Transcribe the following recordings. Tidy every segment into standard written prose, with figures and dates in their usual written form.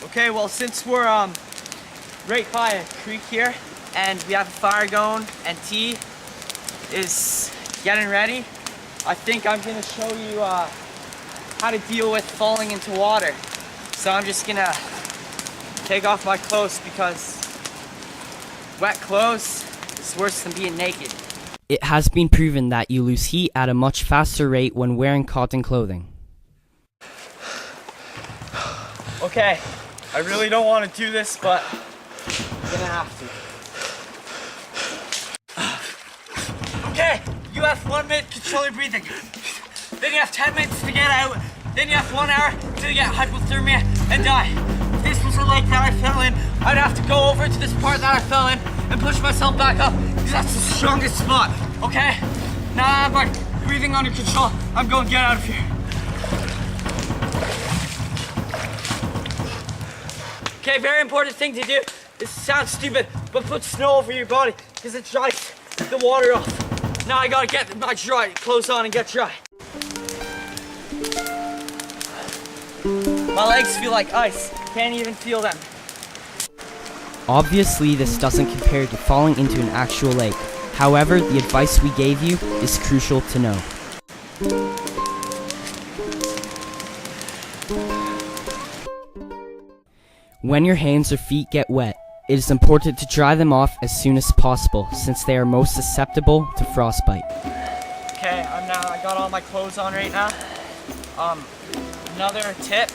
Okay, well, since we're right by a creek here and we have a fire going and tea is getting ready, I think I'm gonna show you how to deal with falling into water. So I'm just gonna take off my clothes because wet clothes is worse than being naked. It has been proven that you lose heat at a much faster rate when wearing cotton clothing. Okay, I really don't want to do this, but I'm gonna have to. Okay, you have 1 minute to control your breathing. Then you have 10 minutes to get out. Then you have 1 hour to get hypothermia and die. If this was a lake that I fell in, I'd have to go over to this part that I fell in and push myself back up because that's the strongest spot, okay? Now I have my breathing under control. I'm going to get out of here. Okay, very important thing to do. This sounds stupid, but put snow over your body because it dries the water off. Now I gotta get my dry clothes on and get dry. My legs feel like ice. Can't even feel them. Obviously, this doesn't compare to falling into an actual lake. However, the advice we gave you is crucial to know. When your hands or feet get wet, it is important to dry them off as soon as possible since they are most susceptible to frostbite. Okay, I got all my clothes on right now. Another tip,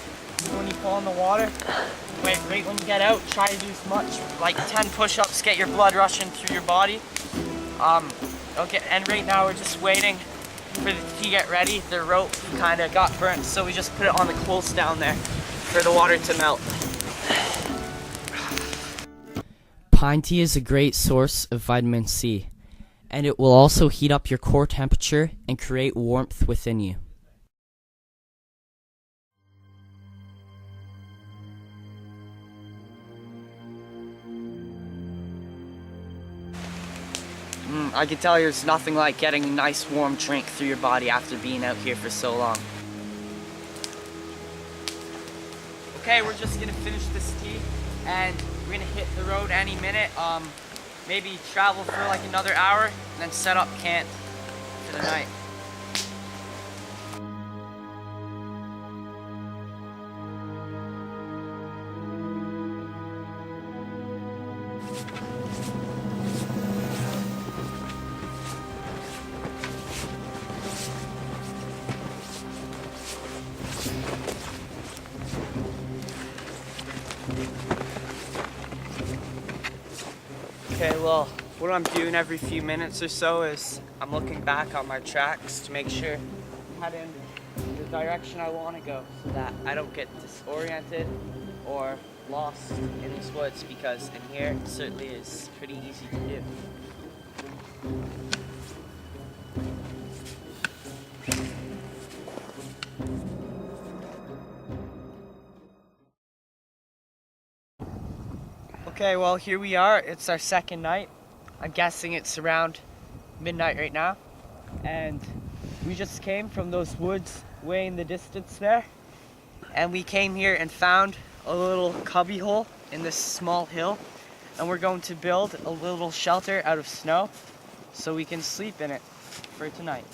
when you fall in the water, right when you get out, try to do as much, like 10 push-ups, get your blood rushing through your body. Okay, and right now we're just waiting for the tea to get ready. The rope kind of got burnt, so we just put it on the coals down there for the water to melt. Pine tea is a great source of vitamin C, and it will also heat up your core temperature and create warmth within you. I can tell you there's nothing like getting a nice warm drink through your body after being out here for so long. Okay, we're just gonna finish this tea and we're gonna hit the road any minute. Maybe travel for like another hour and then set up camp for the night. Okay, well, what I'm doing every few minutes or so is I'm looking back on my tracks to make sure I'm heading the direction I want to go so that I don't get disoriented or lost in these woods, because in here it certainly is pretty easy to do. Okay, well, here we are. It's our second night. I'm guessing it's around midnight right now. And we just came from those woods way in the distance there. And we came here and found a little cubby hole in this small hill. And we're going to build a little shelter out of snow so we can sleep in it for tonight.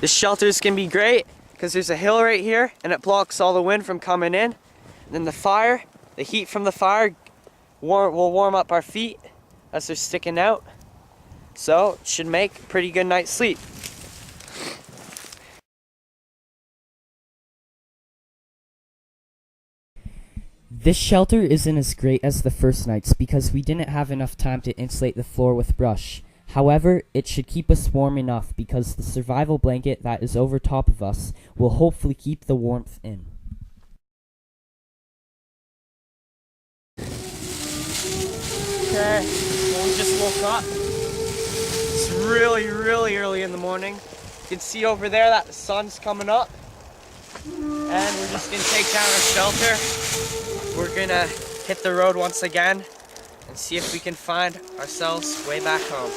This shelter is going to be great because there's a hill right here and it blocks all the wind from coming in. Then the heat from the fire will warm up our feet as they're sticking out. So it should make a pretty good night's sleep. This shelter isn't as great as the first night's because we didn't have enough time to insulate the floor with brush. However, it should keep us warm enough because the survival blanket that is over top of us will hopefully keep the warmth in. Okay, well, we just woke up. It's really, really early in the morning. You can see over there that the sun's coming up. And we're just gonna take down our shelter. We're gonna hit the road once again and see if we can find ourselves way back home.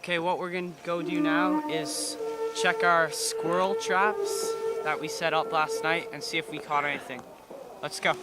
Okay, what we're gonna go do now is check our squirrel traps that we set up last night and see if we caught anything. Let's go.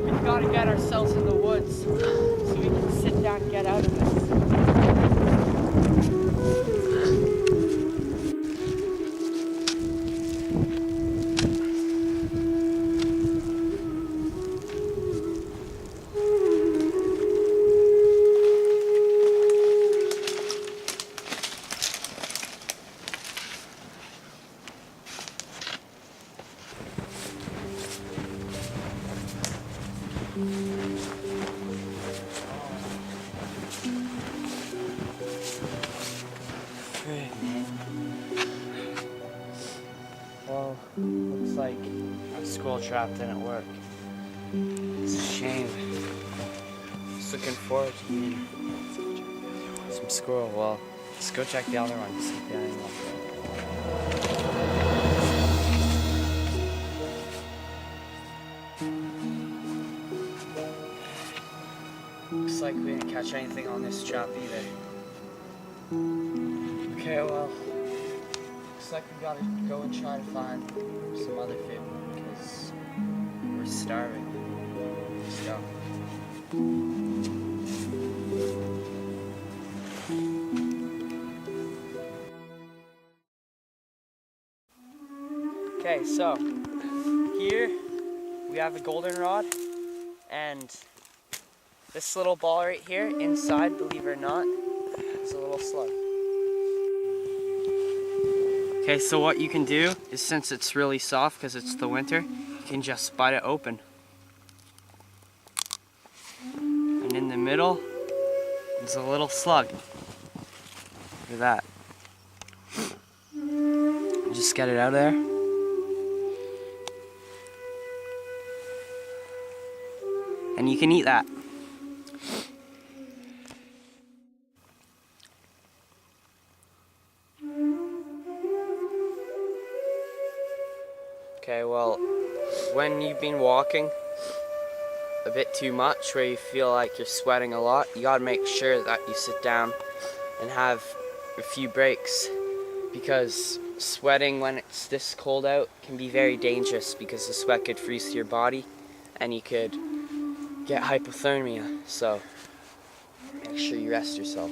We've got to get ourselves in the woods so we can sit down and get out of this. Well, looks like that squirrel trap didn't work. It's a shame. Just looking forward to eating some squirrel. Well, let's go check the other one to see if there's anyone. Looks like we didn't catch anything on this trap either. Okay, well, looks like we gotta go and try to find some other food because we're starving. Let's go. Okay, so here we have a goldenrod and this little ball right here inside, believe it or not, is a little slug. Okay, so what you can do is, since it's really soft because it's the winter, you can just bite it open. And in the middle is a little slug. Look at that. Just get it out of there. And you can eat that. Okay, well, when you've been walking a bit too much, where you feel like you're sweating a lot, you gotta make sure that you sit down and have a few breaks, because sweating when it's this cold out can be very dangerous because the sweat could freeze to your body and you could get hypothermia, so make sure you rest yourself.